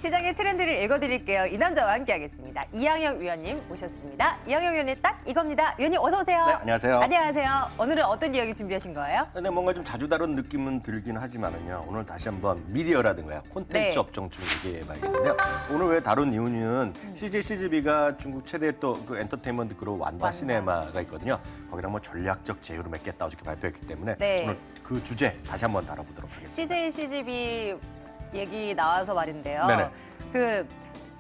시장의 트렌드를 읽어드릴게요. 이 남자와 함께하겠습니다. 이항영 위원님 모셨습니다. 이항영 위원님 딱 이겁니다. 위원님 어서 오세요. 네, 안녕하세요. 안녕하세요. 오늘은 어떤 이야기 준비하신 거예요? 근데 뭔가 좀 자주 다룬 느낌은 들긴 하지만은요. 오늘 다시 한번 미디어라든가 콘텐츠 네. 업종 중 얘기해봐야겠는데요. 오늘 왜 다룬 이유는 CJ CGV가 중국 최대 또 그 엔터테인먼트 그룹 완다 시네마가 있거든요. 거기랑 뭐 전략적 제휴를 맺겠다 어저께 발표했기 때문에 네. 오늘 그 주제 다시 한번 다뤄보도록 하겠습니다. CJ CGV 얘기 나와서 말인데요. 네네.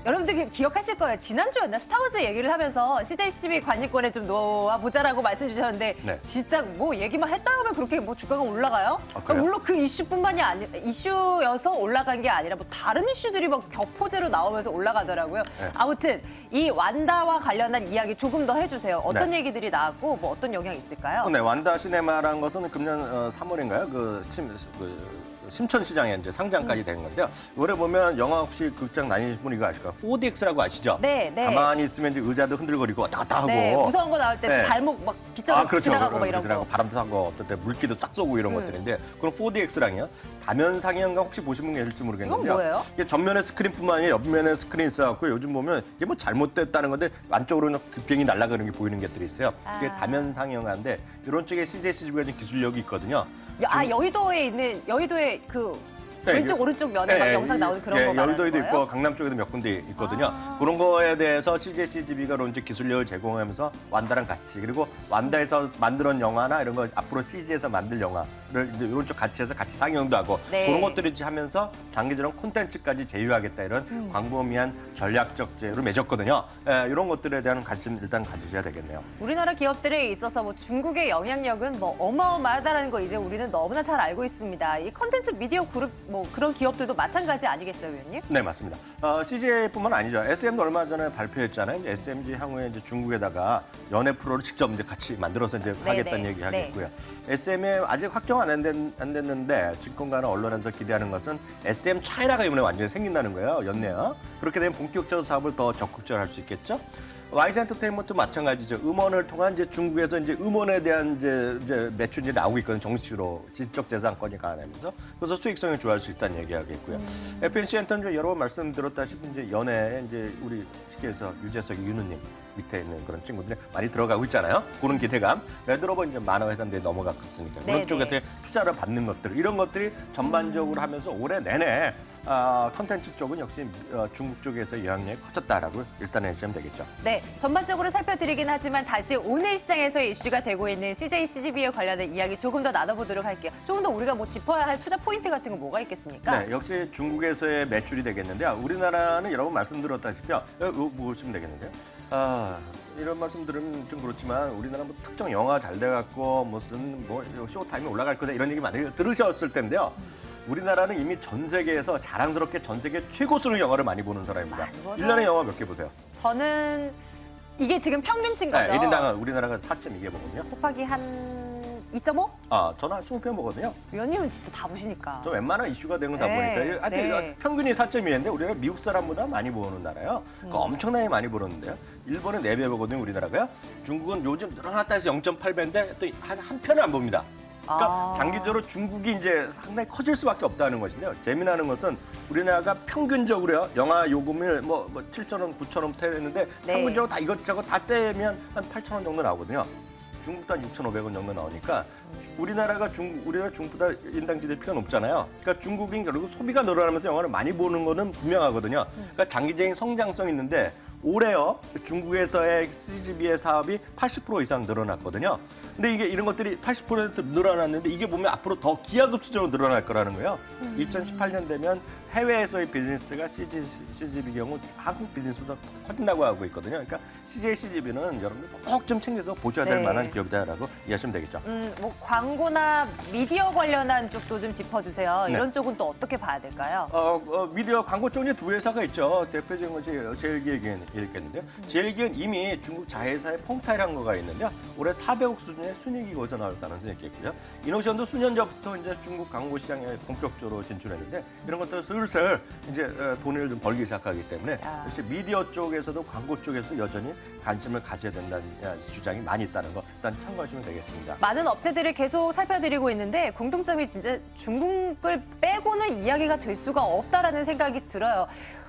여러분들 기억하실 거예요. 지난주였나 스타워즈 얘기를 하면서 CJ CGV 관심권에 좀 놓아보자라고 말씀 주셨는데 네. 진짜 뭐 얘기만 했다 하면 그렇게 뭐 주가가 올라가요? 아, 그래요? 물론 그 이슈뿐만이 아니 이슈여서 올라간 게 아니라 뭐 다른 이슈들이 막 격포제로 나오면서 올라가더라고요. 네. 아무튼 이 완다와 관련한 이야기 조금 더 해주세요. 어떤 네. 얘기들이 나왔고 뭐 어떤 영향이 있을까요? 네, 완다 시네마라는 것은 금년 3월인가요? 심천시장에 이제 상장까지 된 건데요. 올해 보면 영화 혹시 극장 다니신 분 이거 아실까요? 4DX라고 아시죠? 네, 네. 가만히 있으면 이제 의자도 흔들거리고 왔다 갔다 하고. 네, 무서운 거 나올 때 네. 발목 막 빗자루 그렇죠. 지나가고 막 이런 거. 지나가고 바람도 타고 어떨 때 물기도 싹 쏘고 이런 것들인데 그럼 4DX랑요. 다면 상영가 혹시 보신 분 계실지 모르겠는데요. 이건 뭐예요? 이게 전면에 스크린뿐만 아니라 옆면에 스크린이 있어갖고 요즘 보면 이게 뭐 잘못됐다는 건데 안쪽으로는 비행이 날아가는 게 보이는 것들이 있어요. 이게 다면 상영가인데 이런 쪽에 CJ CGV가 좀 기술력이 있거든요. 여의도에 있는 여의도에 그 네, 왼쪽 오른쪽 면에 막 영상 나오는 그런 거 말하는 여의도에도 거예요? 있고 강남 쪽에도 몇 군데 있거든요. 그런 거에 대해서 CJ CGV가 이제 기술력을 제공하면서 완다랑 같이 그리고 완다에서 만들었 영화나 이런 거 앞으로 CG에서 만들 영화를 이제 이런 쪽 같이 해서 같이 상영도 하고 네. 그런 것들을 이제 하면서 장기적으로 콘텐츠까지 제휴하겠다 이런 광범위한 전략적 제휴를 맺었거든요. 이런 것들에 대한 관심 일단 가지셔야 되겠네요. 우리나라 기업들에 있어서 뭐 중국의 영향력은 뭐 어마어마하다라는 거 이제 우리는 너무나 잘 알고 있습니다. 이 컨텐츠 미디어 그룹 뭐 그런 기업들도 마찬가지 아니겠어요, 위원님? 네, 맞습니다. CJ뿐만 아니죠. SM도 얼마 전에 발표했잖아요. 이제 SMG 향후에 이제 중국에다가 연예 프로를 직접 이제 같이 만들어서 이제 하겠다는 얘기 하겠고요. SM에 아직 확정 안 됐는데 증권가나 언론에서 기대하는 것은 SM 차이나가 이번에 완전히 생긴다는 거예요. 연내야. 그렇게 되면 본격적으로 사업을 더 적극적으로 할 수 있겠죠. YG 엔터테인먼트 마찬가지죠. 음원을 통한 이제 중국에서 이제 음원에 대한 이제 매출이 나오고 있거든요. 정식으로 지적 재산권이 가능하면서 그래서 수익성을 좋아할 수 있다는 얘기하겠고요. FNC 엔터는 여러 번 말씀드렸다시피 이제 연예에 이제 우리 쉽게 해서 유재석, 윤우님 밑에 있는 그런 친구들이 많이 들어가고 있잖아요. 그런 기대감. 레드로버 이제 만화 회사인데 넘어가고 있으니까 그런 쪽에 투자를 받는 것들 이런 것들이 전반적으로 하면서 올해 내내 컨텐츠 쪽은 역시 중국 쪽에서 영향력이 커졌다라고 일단 해주시면 되겠죠. 네, 전반적으로 살펴드리긴 하지만 다시 오늘 시장에서 이슈가 되고 있는 CJ CGV에 관련된 이야기 조금 더 나눠보도록 할게요. 조금 더 우리가 뭐 짚어야 할 투자 포인트 같은 건 뭐가 있겠습니까? 네, 역시 중국에서의 매출이 되겠는데요. 우리나라는 여러 번 말씀드렸다시피 보시면 되겠는데요. 이런 말씀 들으면 좀 그렇지만 우리나라 뭐 특정 영화 잘 돼갖고 무슨 뭐 쇼타임에 올라갈 거다 이런 얘기 많이 들으셨을 텐데요. 우리나라는 이미 전 세계에서 자랑스럽게 전 세계 최고 수로 영화를 많이 보는 사람입니다. 1년에 영화 몇 개 보세요? 저는 이게 지금 평균치인 거죠? 네, 1인당 우리나라가 4.2개 보거든요. 곱하기 한 2.5? 저는 한 20편 보거든요. 위원님은 진짜 다 보시니까. 좀 웬만한 이슈가 되는 거 다 네, 보니까 하여튼 네. 평균이 4.2인데 우리가 미국 사람보다 많이 보는 나라예요. 그러니까 엄청나게 많이 보는데요. 일본은 4배 보거든요, 우리나라가요. 중국은 요즘 늘어났다 해서 0.8배인데 또 한 편을 안 봅니다. 그러니까 장기적으로 중국이 이제 상당히 커질 수밖에 없다는 것인데요. 재미나는 것은 우리나라가 평균적으로요. 영화 요금을 뭐 7,000원, 9,000원부터 했는데 네. 평균적으로 다 이것저것 다 떼면 한 8,000원 정도 나오거든요. 중국도 한 6,500원 정도 나오니까 우리나라 중국보다 인당 GDP가 높잖아요. 그러니까 중국인 결국 소비가 늘어나면서 영화를 많이 보는 거는 분명하거든요. 그러니까 장기적인 성장성이 있는데 올해요 중국에서의 CGV의 사업이 80% 이상 늘어났거든요. 근데 이게 이런 것들이 80% 늘어났는데 이게 보면 앞으로 더 기하급수적으로 늘어날 거라는 거예요. 2018년 되면 해외에서의 비즈니스가 CGV 경우 한국 비즈니스보다 커진다고 하고 있거든요. 그러니까 CJ CGV는 여러분들 꼭 좀 챙겨서 보셔야 될 만한 기업이다라고 이해하시면 되겠죠. 뭐 광고나 미디어 관련한 쪽도 좀 짚어주세요. 네. 이런 쪽은 또 어떻게 봐야 될까요? 미디어 광고 쪽에 두 회사가 있죠. 대표적인 것이 제일기획이겠는데요. 제일기획은 이미 중국 자회사의 펑타이라는 거가 있는데요. 올해 400억 수준의 순이익이 거기서 나올 가능성이 있겠고요. 이노션도 수년 전부터 이제 중국 광고 시장에 본격적으로 진출했는데 이런 것들 슬슬 이제 돈을 좀 벌기 시작하기 때문에 역시 미디어 쪽에서도 광고 쪽에서도 여전히 관심을 가져야 된다는 주장이 많이 있다는 거 일단 참고하시면 되겠습니다. 많은 업체들을 계속 살펴드리고 있는데 공통점이 진짜 중국을 빼고는 이야기가 될 수가 없다라는 생각이 들어요.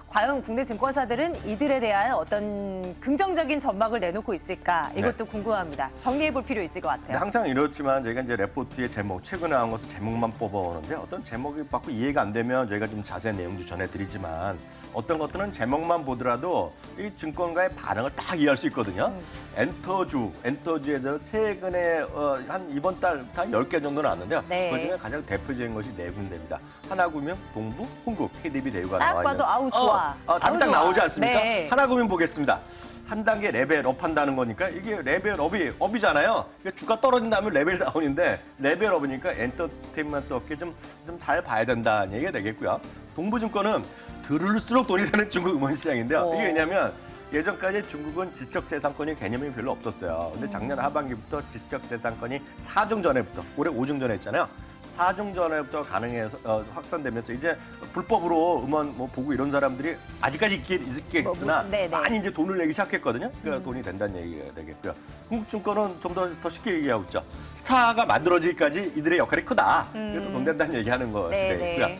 과연 국내 증권사들은 이들에 대한 어떤 긍정적인 전망을 내놓고 있을까? 이것도 궁금합니다. 정리해볼 필요 있을 것 같아요. 항상 이렇지만 저희가 이제 레포트의 제목, 최근에 나온 것을 제목만 뽑아오는데 어떤 제목이 받고 이해가 안 되면 저희가 좀 자세한 내용도 전해드리지만 어떤 것들은 제목만 보더라도 이 증권가의 반응을 딱 이해할 수 있거든요. 엔터주에 대해서 최근에 한 이번 달 한 10개 정도 나왔는데요. 네. 그중에 가장 대표적인 것이 네 군데입니다. 하나금융, 동부, 홍국, KDB 대우가 딱 나와 있는. 봐도 아우 좋아. 답이 아우 딱 좋아. 나오지 않습니까? 네. 하나금융 보겠습니다. 한 단계 레벨업 한다는 거니까 이게 레벨업이 업이잖아요. 주가 떨어진다면 레벨 다운인데 레벨업이니까 엔터테인먼트 업계 좀 잘 봐야 된다는 얘기가 되겠고요. 동부증권은 들을수록 돈이 되는 중국 음원시장인데요. 이게 왜냐하면 예전까지 중국은 지적재산권이 개념이 별로 없었어요. 근데 작년 하반기부터 지적재산권이 4중 전에부터, 올해 5중 전에 했잖아요. 4중 전에부터 가능해서 확산되면서 이제 불법으로 음원 뭐 보고 이런 사람들이 아직까지 있겠으나 많이 이제 돈을 내기 시작했거든요. 그러니까 돈이 된다는 얘기가 되겠고요. 한국증권은 좀 더 쉽게 얘기하고 있죠. 스타가 만들어지기까지 이들의 역할이 크다. 이것도 돈 된다는 얘기하는 것이 되겠고요.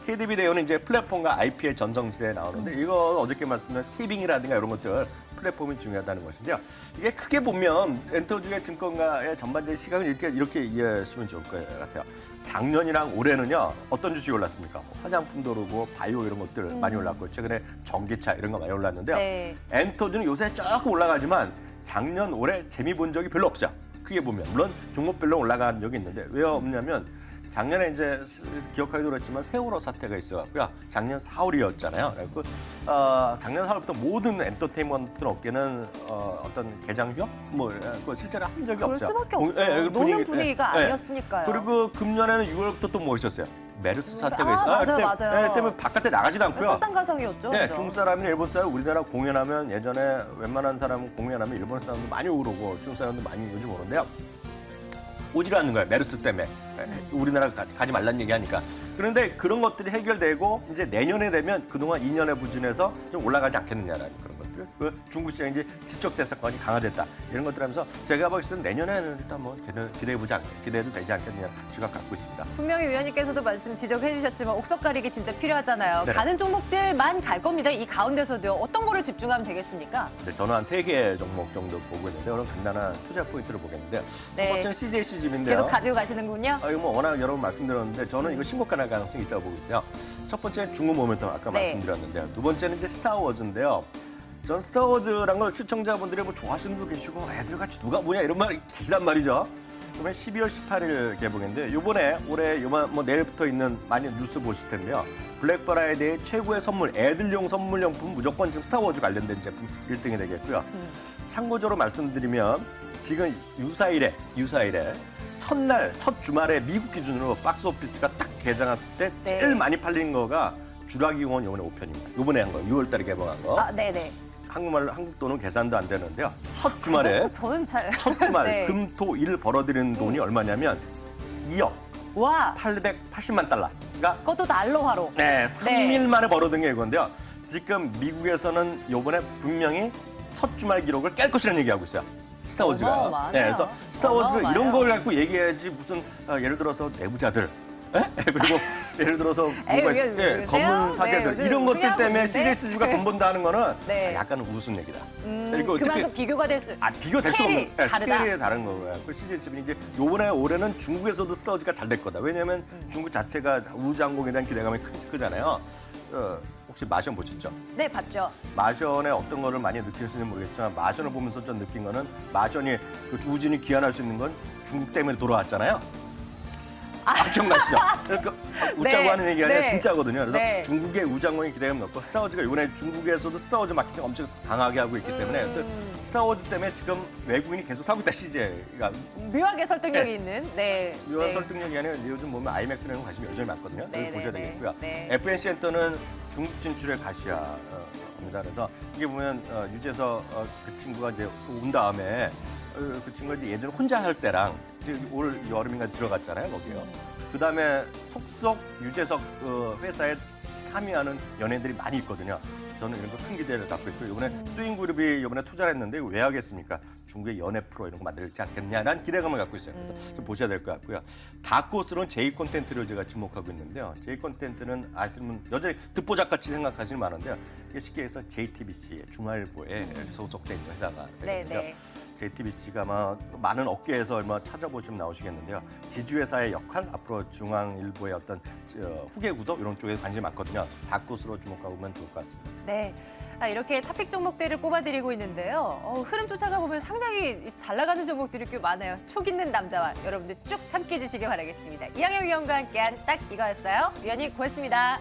KDB 대우는 이제 플랫폼과 IP의 전성시대에 나오는데 이거 어저께 말씀드린 티빙이라든가 이런 것들 플랫폼이 중요하다는 것인데요. 이게 크게 보면 엔터주의 증권가의 전반적인 시각을 이렇게 이해하시면 좋을 것 같아요. 작년이랑 올해는요. 어떤 주식이 올랐습니까? 화장품도 오르고 바이오 이런 것들 많이 올랐고 최근에 전기차 이런 거 많이 올랐는데요. 엔터주는 요새 조금 올라가지만 작년, 올해 재미 본 적이 별로 없어요. 크게 보면. 물론 종목별로 올라간 적이 있는데 왜 없냐면 작년에 이제 기억하기도 그렇지만 세월호 사태가 있어갖고요. 작년 4월이었잖아요. 그래서 작년 4월부터 모든 엔터테인먼트 업계는 어떤 개장 휴업 뭐 실제로 한 적이 없어요. 그럴 수밖에 없죠. 노는 분위기가 아니었으니까요. 그리고 금년에는 6월부터 또 뭐 있었어요? 메르스 사태가 있어요. 맞아요. 때문에 바깥에 나가지도 않고요. 설상가상이었죠. 네, 중국 사람이나 일본 사람, 우리나라 공연하면 예전에 웬만한 사람 공연하면 일본 사람도 많이 오르고 중국 사람도 많이 오는지 모르는데요. 오질 않는 거예요. 메르스 때문에. 우리나라 가지 말란 얘기하니까. 그런데 그런 것들이 해결되고 이제 내년에 되면 그동안 2년에 부진해서 좀 올라가지 않겠느냐라는 그런 것들. 그 중국 시장이 이제 지적재산권이 강화됐다. 이런 것들 하면서 제가 보기에는 내년에는 일단 뭐 기대해도 되지 않겠느냐 시각 갖고 있습니다. 분명히 위원님께서도 말씀 지적해 주셨지만 옥석 가리기 진짜 필요하잖아요. 네. 가는 종목들만 갈 겁니다. 이 가운데서도요. 어떤 거를 집중하면 되겠습니까? 저는 한 3개 종목 정도 보고 있는데 오늘 간단한 투자 포인트를 보겠는데요. 첫 번째는 CJCG인데요. 계속 가지고 가시는군요. 이거 뭐 워낙 여러 번 말씀드렸는데 저는 이거 신고가 날 가능성이 있다고 보고 있어요. 첫 번째는 중국 모멘텀 아까 말씀드렸는데요. 두 번째는 이제 스타워즈인데요. 전 스타워즈란 걸 시청자분들이 뭐 좋아하시는 분도 계시고 애들 같이 누가 뭐냐 이런 말 계시단 말이죠. 이번에 12월 18일 개봉인데 요번에 올해 뭐 내일부터 있는 많이 뉴스 보실 텐데요. 블랙 프라이데이 최고의 선물, 애들용 선물용품 무조건 지금 스타워즈 관련된 제품 1등이 되겠고요. 참고적으로 말씀드리면 지금 유사일에 첫 주말에 미국 기준으로 박스오피스가 딱 개장했을 때 제일 많이 팔린 거가 주라기 공원 요번에 5편입니다. 요번에 한 거, 6월 달에 개봉한 거. 네네. 한국 돈은 계산도 안 되는데요. 첫 주말에 저는 첫 주말 금, 토, 일 벌어들이는 돈이 얼마냐면 2억 880만 달러. 그러니까 그것도 달러화로. 네, 3일 만에 벌어든 게 이건데요. 지금 미국에서는 요번에 분명히 첫 주말 기록을 깰 것이라는 얘기하고 있어요. 스타워즈가. 네, 그래서 스타워즈 이런 걸 갖고 얘기해야지 무슨 예를 들어서 내부자들. 그리고 예를 들어서 검은 사제들 이런 것들 때문에 CJCG가 돈 번다 하는 거는 약간 우스운 얘기다. 그리고 그만큼 비교가 될 수 비교될 수 없는 스케일이 다른 거고요. 그 CJCG는 이제 요번에 올해는 중국에서도 스타워즈가 잘 될 거다. 왜냐하면 중국 자체가 우주항공에 대한 기대감이 크잖아요. 혹시 마션 보셨죠? 네, 봤죠. 마션의 어떤 거를 많이 느끼시는지 모르겠지만 마션을 보면서 좀 느낀 거는 마션이 그 우주인이 귀환할 수 있는 건 중국 때문에 돌아왔잖아요. 기억나시죠? 그러니까 웃자고 하는 얘기가 아니라 진짜거든요. 그래서 중국의 우주항공에 기대감 넣고 스타워즈가 이번에 중국에서도 스타워즈 마케팅 엄청 강하게 하고 있기 때문에 스타워즈 때문에 지금 외국인이 계속 사고 있다, CJ가. 묘하게 설득력이 있는. 묘한 설득력이 아니라 요즘 보면 아이맥스라는 관심이 여전히 많거든요. 그걸 보셔야 되겠고요. FNC 엔터는 중국 진출의 가시화입니다. 그래서 이게 보면 유재석 그 친구가 이제 온 다음에 그 친구가 이제 예전 혼자 할 때랑 올 여름인가 들어갔잖아요, 거기요. 그 다음에 속속 유재석 회사에 참여하는 연예인들이 많이 있거든요. 저는 이런 거 큰 기대를 갖고 있고 이번에 스윙그룹이 이번에 투자를 했는데 왜 하겠습니까? 중국의 연예 프로 이런 거 만들지 않겠냐라는 기대감을 갖고 있어요. 그래서 좀 보셔야 될 것 같고요. 다크호스로는 제이 콘텐츠를 제가 주목하고 있는데요. 제이 콘텐츠는 아시는 분 여전히 듣보잡 같이 생각하시는 많은데요. 이게 쉽게 해서 JTBC 중앙일보에 소속된 회사가 되거든요. 네. JTBC가 아마 많은 업계에서 찾아보시면 나오시겠는데요. 지주회사의 역할, 앞으로 중앙일보의 어떤 후계 구도 이런 쪽에 관심이 많거든요. 다크호스로 주목하고 보면 좋을 것 같습니다. 네. 이렇게 탑픽 종목들을 꼽아드리고 있는데요. 흐름 쫓아가 보면 상당히 잘 나가는 종목들이 꽤 많아요. 촉 있는 남자와 여러분들 쭉 함께해 주시길 바라겠습니다. 이양현 위원과 함께한 딱 이거였어요. 위원님 고맙습니다.